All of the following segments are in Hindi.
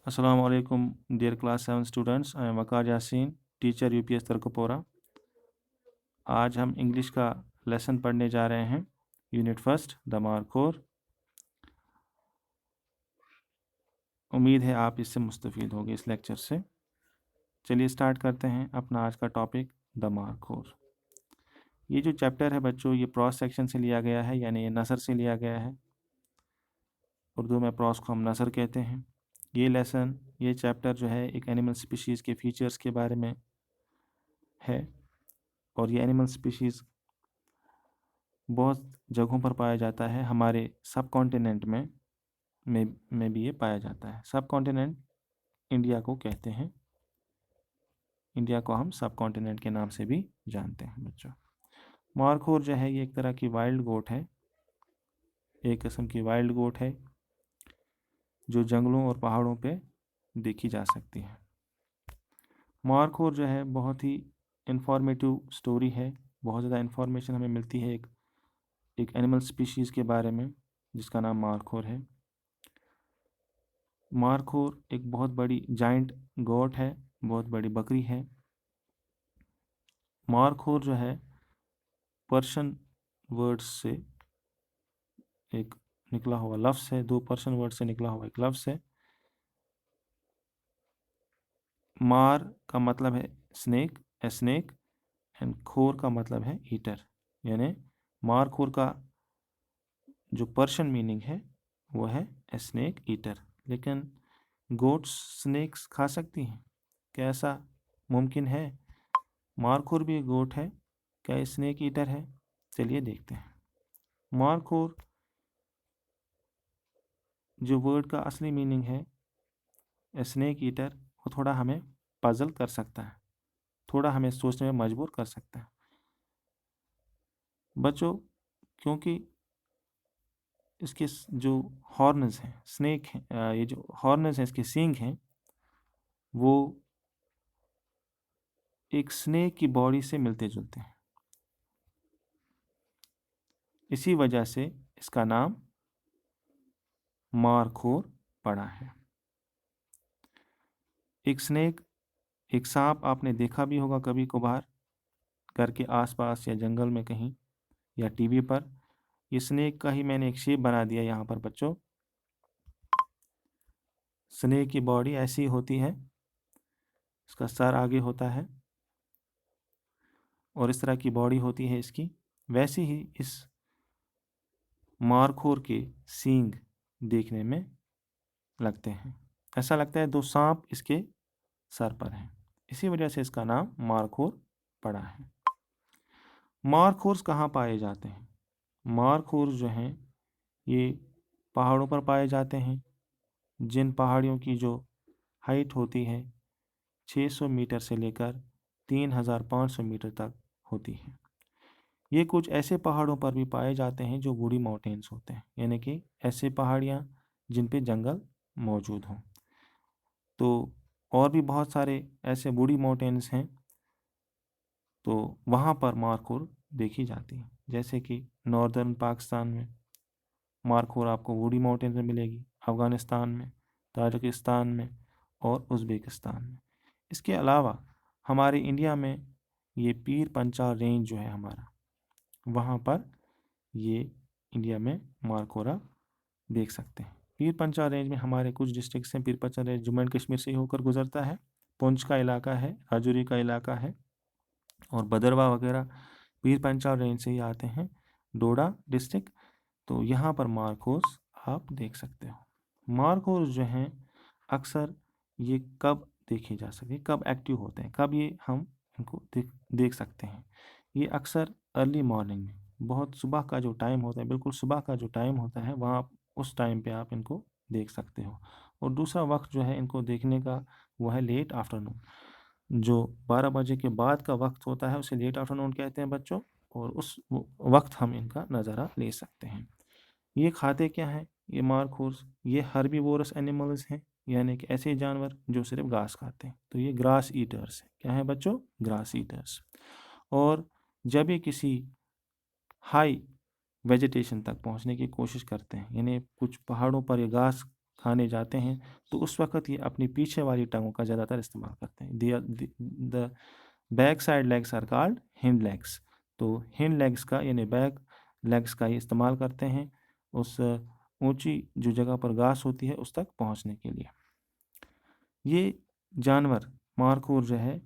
Assalamu alaikum, dear class 7 students. I am Waqar Yasin, teacher UPS तरकपोरा। आज हम इंग्लिश का लेसन पढ़ने जा रहे हैं, यूनिट फर्स्ट द मार्कोर। उम्मीद है आप इससे मुस्तफ़ीद होंगे इस लेक्चर से। चलिए स्टार्ट करते हैं अपना आज का टॉपिक द मार्कोर। ये जो चैप्टर है बच्चों, ये प्रॉस सेक्शन से लिया गया है, यानी ये नसर से लिया गया है। उर्दू में प्रॉस को हम नसर कहते हैं। ये चैप्टर जो है एक एनिमल स्पीशीज़ के फीचर्स के बारे में है, और ये एनिमल स्पीशीज़ बहुत जगहों पर पाया जाता है। हमारे सब कॉन्टिनेंट में भी ये पाया जाता है। सब कॉन्टिनेंट इंडिया को कहते हैं। इंडिया को हम सब कॉन्टिनेंट के नाम से भी जानते हैं बच्चों। मार्खोर जो है ये एक तरह की वाइल्ड गोट है, एक किस्म की वाइल्ड गोट है जो जंगलों और पहाड़ों पे देखी जा सकती है। मार्खोर जो है बहुत ही इंफॉर्मेटिव स्टोरी है। बहुत ज़्यादा इन्फॉर्मेशन हमें मिलती है एक एनिमल स्पीशीज़ के बारे में जिसका नाम मार्खोर है। मार्खोर एक बहुत बड़ी जाइंट गोट है, बहुत बड़ी बकरी है। मार्खोर जो है पर्शियन वर्ड्स से एक निकला हुआ लफ्ज़ है, दो पर्शियन वर्ड से निकला हुआ एक लफ्ज़ है। मार का मतलब है स्नेक, ए स्नेक, एंड खोर का मतलब है ईटर। यानी मारखोर का जो पर्शियन मीनिंग है वो है ए स्नेक ईटर। लेकिन गोट्स स्नेक्स खा सकती हैं? क्या ऐसा मुमकिन है? मारखोर भी एक गोट है, क्या स्नेक ईटर है? चलिए देखते हैं। मारखोर जो वर्ड का असली मीनिंग है स्नेक ईटर, वो थोड़ा हमें पजल कर सकता है, थोड़ा हमें सोचने में मजबूर कर सकता है बच्चों, क्योंकि इसके जो हॉर्न्स हैं, स्नेक हैं, ये जो हॉर्न्स हैं, इसके सींग हैं, वो एक स्नेक की बॉडी से मिलते जुलते हैं। इसी वजह से इसका नाम मारखोर पड़ा है। एक स्नेक, एक सांप आपने देखा भी होगा कभी कभार घर के आसपास या जंगल में कहीं, या टीवी पर। ये स्नेक का ही मैंने एक शेप बना दिया यहाँ पर बच्चों। स्नेक की बॉडी ऐसी होती है, इसका सर आगे होता है और इस तरह की बॉडी होती है इसकी। वैसे ही इस मारखोर के सींग देखने में लगते हैं, ऐसा लगता है दो सांप इसके सर पर हैं। इसी वजह से इसका नाम मारखोर पड़ा है। मारखोर्स कहाँ पाए जाते हैं? मारखोर्स जो हैं ये पहाड़ों पर पाए जाते हैं, जिन पहाड़ियों की जो हाइट होती है 600 मीटर से लेकर 3500 मीटर तक होती है। ये कुछ ऐसे पहाड़ों पर भी पाए जाते हैं जो वुडी माउंटेन्स होते हैं, यानी कि ऐसे पहाड़ियाँ जिन पे जंगल मौजूद हों। तो और भी बहुत सारे ऐसे वुडी माउंटेन्स हैं, तो वहाँ पर मारखोर देखी जाती है। जैसे कि नॉर्दर्न पाकिस्तान में मारखोर आपको वुडी माउंटेन में मिलेगी, अफ़गानिस्तान में, ताजिकिस्तान में और उज़्बेकिस्तान में। इसके अलावा हमारे इंडिया में ये पीर पंचाल रेंज जो है हमारा, वहाँ पर ये इंडिया में मारखोरा देख सकते हैं। पीर पंचाल रेंज में हमारे कुछ डिस्ट्रिक्ट्स हैं। पीर पंचाल रेंज जम्मू एंड कश्मीर से होकर गुजरता है, पुंछ का इलाका है, राजौरी का इलाका है, और भदरवा वगैरह पीर पंचाल रेंज से ही आते हैं, डोडा डिस्ट्रिक्ट। तो यहाँ पर मारखोर्स आप देख सकते हो। मारखोर्स जो हैं अक्सर ये कब देखे जा सकते, कब एक्टिव होते हैं, कब ये हम इनको देख सकते हैं? ये अक्सर अर्ली मॉर्निंग में, बहुत सुबह का जो टाइम होता है, बिल्कुल सुबह का जो टाइम होता है, वहाँ उस टाइम पे आप इनको देख सकते हो। और दूसरा वक्त जो है इनको देखने का वो है लेट आफ्टरनून। जो 12 बजे के बाद का वक्त होता है उसे लेट आफ्टरनून कहते हैं बच्चों, और उस वक्त हम इनका नज़ारा ले सकते हैं। ये खाते क्या हैं? ये मारखोर्स, ये हर्बीवोरस एनिमल्स हैं, यानी कि ऐसे जानवर जो सिर्फ घास खाते हैं। तो ये ग्रास ईटर्स हैं। क्या है बच्चों? Grass eaters. और जब ये किसी हाई वेजिटेशन तक पहुंचने की कोशिश करते हैं, यानी कुछ पहाड़ों पर ये घास खाने जाते हैं तो उस वक्त ये अपनी पीछे वाली टांगों का ज़्यादातर इस्तेमाल करते हैं। The back side legs are called hind legs. तो हिंड लेग्स का यानी बैक लेग्स का ये इस्तेमाल करते हैं उस ऊंची जो जगह पर घास होती है उस तक पहुंचने के लिए। ये जानवर मारखोर जो है,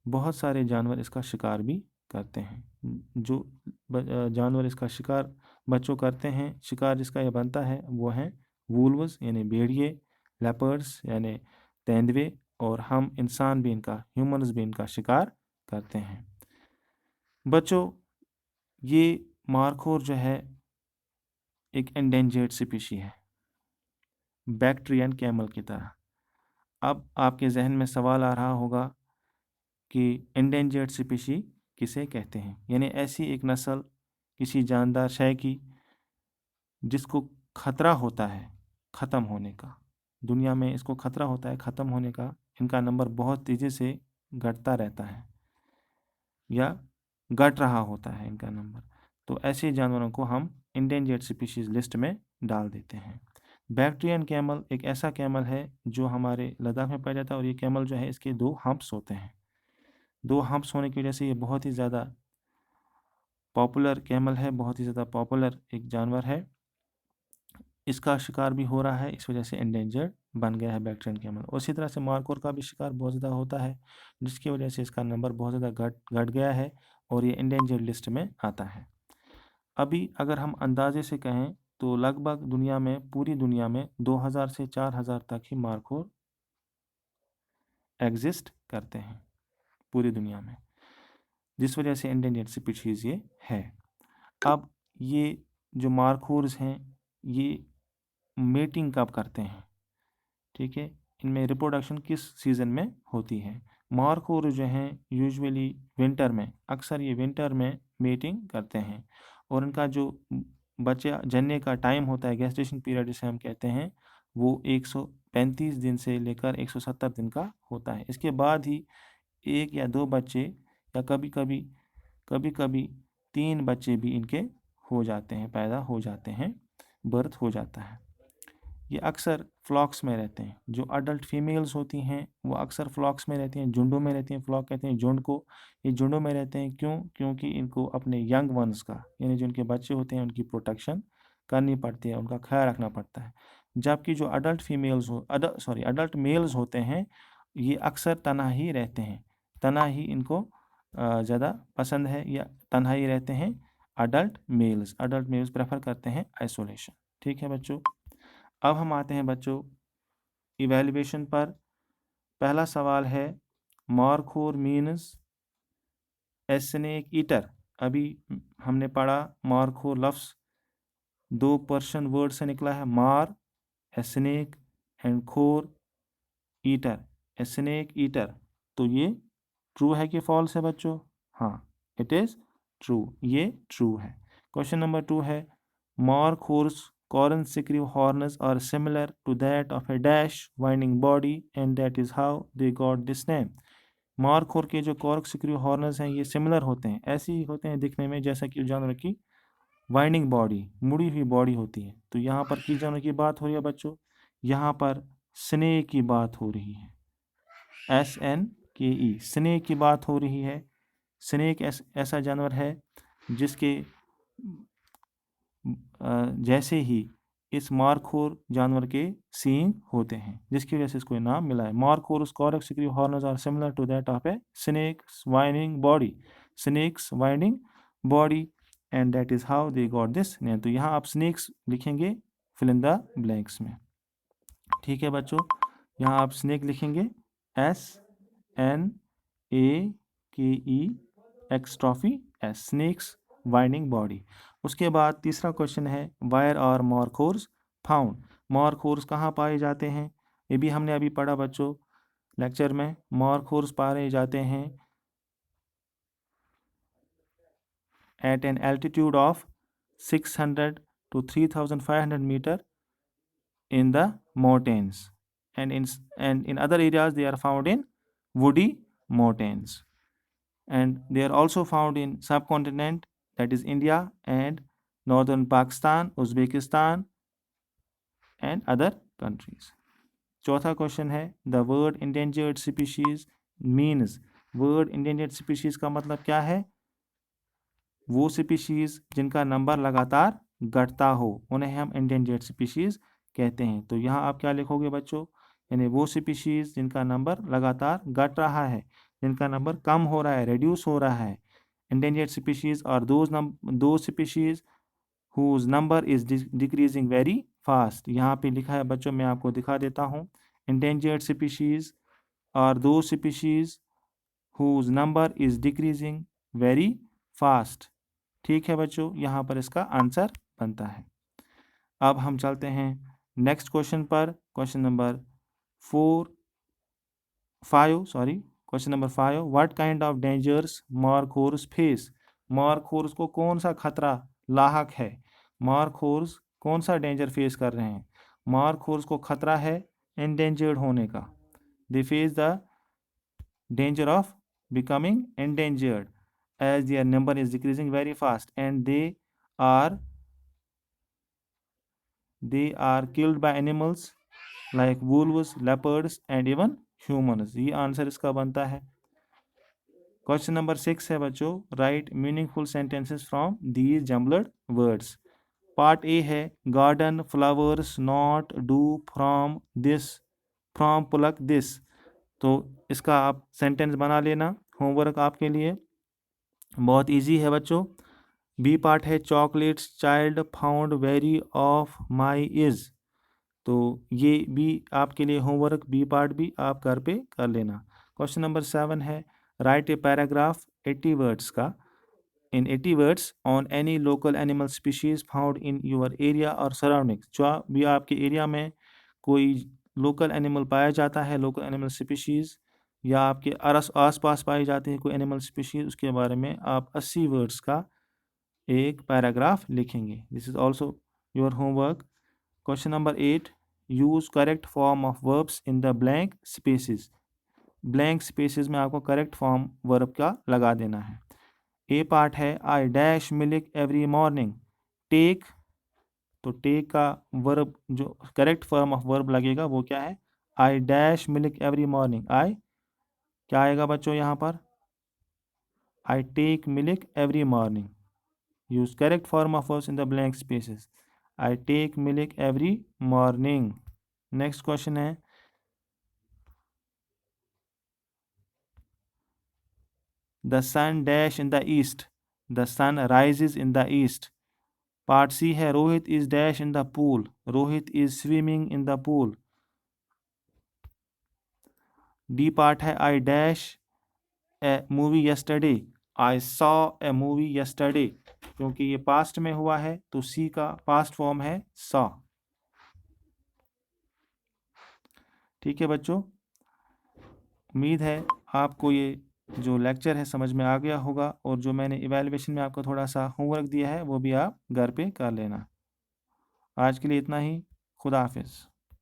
बहुत सारे जानवर इसका शिकार भी करते हैं। जो जानवर इसका शिकार बच्चों करते हैं, शिकार जिसका यह बनता है वो हैं वुल्व्स यानी भेड़िए, लेपर्ड्स यानी तेंदुए, और हम इंसान भी इनका, ह्यूमन्स भी इनका शिकार करते हैं। बच्चों, ये मारखोर जो है एक एंडेंजर्ड स्पीशी है, बैक्ट्रियन कैमल की तरह। अब आपके जहन में सवाल आ रहा होगा कि एंडेंजर्ड स्पीशी किसे कहते हैं, यानी ऐसी एक नस्ल किसी जानदार शय की जिसको खतरा होता है ख़त्म होने का, दुनिया में इसको खतरा होता है ख़त्म होने का, इनका नंबर बहुत तेज़ी से घटता रहता है या घट रहा होता है इनका नंबर, तो ऐसे जानवरों को हम इंडेंजर्ड स्पीशीज़ लिस्ट में डाल देते हैं। बैक्ट्रियन कैमल एक ऐसा कैमल है जो हमारे लद्दाख में पाया जाता है, और ये कैमल जो है इसके 2 हम्प्स होते हैं। 2 हम्प्स होने की वजह से ये बहुत ही ज़्यादा पॉपुलर कैमल है, बहुत ही ज़्यादा पॉपुलर एक जानवर है। इसका शिकार भी हो रहा है, इस वजह से एंडेंजर्ड बन गया है बैक्ट्रियन कैमल। उसी तरह से मारखोर का भी शिकार बहुत ज़्यादा होता है, जिसकी वजह से इसका नंबर बहुत ज़्यादा घट गया है और ये एंडेंजर्ड लिस्ट में आता है। अभी अगर हम अंदाजे से कहें तो लगभग दुनिया में, पूरी दुनिया में 2000 से 4000 तक ही मारखोर एग्जिस्ट करते हैं पूरी दुनिया में, जिस वजह से एंडेंजर्ड स्पीशीज़ ये है। अब ये जो मारखोर्स हैं ये मेटिंग कब करते हैं, ठीक है, इनमें रिप्रोडक्शन किस सीज़न में होती है। मारखोर जो हैं यूजुअली विंटर में, अक्सर ये विंटर में मेटिंग करते हैं, और इनका जो बच्चा जनने का टाइम होता है, गेस्टेशन पीरियड जिसे हम कहते हैं, वो 135 दिन से लेकर 170 दिन का होता है। इसके बाद ही 1 या 2 बच्चे, या कभी कभी 3 बच्चे भी इनके हो जाते हैं, पैदा हो जाते हैं, बर्थ हो जाता है। ये अक्सर फ्लॉक्स में रहते हैं। जो अडल्ट फीमेल्स होती हैं वो अक्सर फ्लॉक्स में रहती हैं, झुंडों में रहती हैं। फ्लॉक कहते हैं झुंड को। ये झुंडों में रहते हैं क्यों? क्योंकि इनको अपने यंग वंस का, यानी जो इनके बच्चे होते हैं उनकी प्रोटेक्शन करनी पड़ती है, उनका ख्याल रखना पड़ता है। जबकि जो अडल्ट फीमेल्स अडल्ट मेल्स होते हैं ये अक्सर तन्हाई रहते हैं, तन्हाई इनको ज़्यादा पसंद है, या तन्हाई रहते हैं। अडल्ट मेल्स प्रेफर करते हैं आइसोलेशन। ठीक है बच्चों, अब हम आते हैं बच्चों इवैल्यूएशन पर। पहला सवाल है, markhor means a snake eater. अभी हमने पढ़ा मारखोर लफ्ज़ 2 पर्शियन वर्ड से निकला है, मार ए स्नेक एंड खोर ईटर, ए स्नेक ईटर। तो ये ट्रू है कि फॉल्स है बच्चों? हाँ, इट इज़ ट्रू, ये ट्रू है। क्वेश्चन नंबर 2 है, मारखोर्स cornscrew horns are similar to that of a dash winding body and that is how they got this name. Markhor के जो corkscrew horns हैं ये सिमिलर होते हैं, ऐसे ही होते हैं दिखने में जैसा कि जानवर की वाइंडिंग बॉडी, मुड़ी हुई बॉडी होती है। तो यहाँ पर किस जानवर की बात हो रही है बच्चों? यहाँ पर स्नेक की बात हो रही है, SNKE, स्नेक की बात हो रही है। स्नेक ऐसा जानवर है जिसके जैसे ही इस मारखोर जानवर के सींग होते हैं, जिसकी वजह से इसको नाम मिला है। मारखोर्स corkscrew horns are similar to that of a snake's winding body, snake's winding body and that is how they got this name. तो यहाँ आप snakes लिखेंगे fill in the blanks में। ठीक है बच्चों, यहाँ आप snake लिखेंगे SNAKE snakes winding body। उसके बाद तीसरा क्वेश्चन है, वायर आर मारखोर्स फाउंड। मारखोर्स कहाँ पाए जाते हैं? ये भी हमने अभी पढ़ा बच्चों लेक्चर में। मारखोर्स पाए जाते हैं at an altitude of 600 to 3500 metre in the mountains, and in other areas they are found in woody mountains, and they are also found in subcontinent, that is India and northern Pakistan, Uzbekistan and other countries. चौथा क्वेश्चन है the word endangered species means, word endangered species का मतलब क्या है? वो स्पीशीज जिनका नंबर लगातार घटता हो उन्हें हम इंडेंजर्ड स्पीशीज कहते हैं। तो यहाँ आप क्या लिखोगे बच्चों? यानी वो स्पीशीज जिनका नंबर लगातार घट रहा है, जिनका नंबर कम हो रहा है, रिड्यूस हो रहा है। इंडेंजर्ड स्पीशीज और दो species whose number is decreasing very fast। यहाँ पे लिखा है बच्चों, मैं आपको दिखा देता हूँ। endangered species और दो species whose number is decreasing very fast। ठीक है बच्चों, यहाँ पर इसका आंसर बनता है। अब हम चलते हैं नेक्स्ट क्वेश्चन पर। Question number 5 what kind of dangers markhors face. Markhors को कौन सा खतरा लाहक है? मार्खोर्स कौन सा डेंजर फेस कर रहे हैं? मार्खोर्स को खतरा है एंडेंजर्ड होने का। They face the danger of becoming endangered as their number is decreasing very fast and they are killed by animals like wolves, leopards and even humans। ये आंसर इसका बनता है। क्वेश्चन नंबर 6 है बच्चों, write meaningful sentences from these jumbled words. Part A है garden, flowers, not, do, from, this, from, pluck, this. तो इसका आप सेंटेंस बना लेना, होमवर्क आपके लिए बहुत इजी है बच्चों। बी पार्ट है chocolates child found very of my is. तो ये भी आपके लिए होमवर्क, बी पार्ट भी आप घर पे कर लेना। क्वेश्चन नंबर 7 है राइट ए पैराग्राफ 80 वर्ड्स का इन 80 words on any local animal species found in your area और सराउंडिंग्स। जो भी आपके एरिया में कोई लोकल एनिमल पाया जाता है, लोकल एनिमल स्पीशीज, या आपके आस पास पाई जाती है कोई एनिमल स्पीशीज, उसके बारे में आप 80 वर्ड्स का एक पैराग्राफ लिखेंगे। This is also your homework. Question number 8 use correct form of verbs in the blank spaces. Blank spaces में आपको करेक्ट फॉर्म वर्ब का लगा देना है। ए पार्ट है I dash milk every morning. Take, तो टेक का वर्ब जो करेक्ट फॉर्म ऑफ वर्ब लगेगा वो क्या है? I dash milk every morning. I क्या आएगा बच्चों यहाँ पर? I take milk every morning. Use correct form of verbs in the blank spaces. I take milk every morning. Next question है the sun dash in the east. The sun rises in the east. Part सी है Rohit is dash in the pool. Rohit is swimming in the pool. D part है I dash a movie yesterday. I saw a movie yesterday. क्योंकि ये पास्ट में हुआ है तो सी का पास्ट फॉर्म है सॉ। ठीक है बच्चों, उम्मीद है आपको ये जो लेक्चर है समझ में आ गया होगा, और जो मैंने इवैल्यूएशन में आपको थोड़ा सा होमवर्क दिया है वो भी आप घर पे कर लेना। आज के लिए इतना ही। खुदा हाफिज़।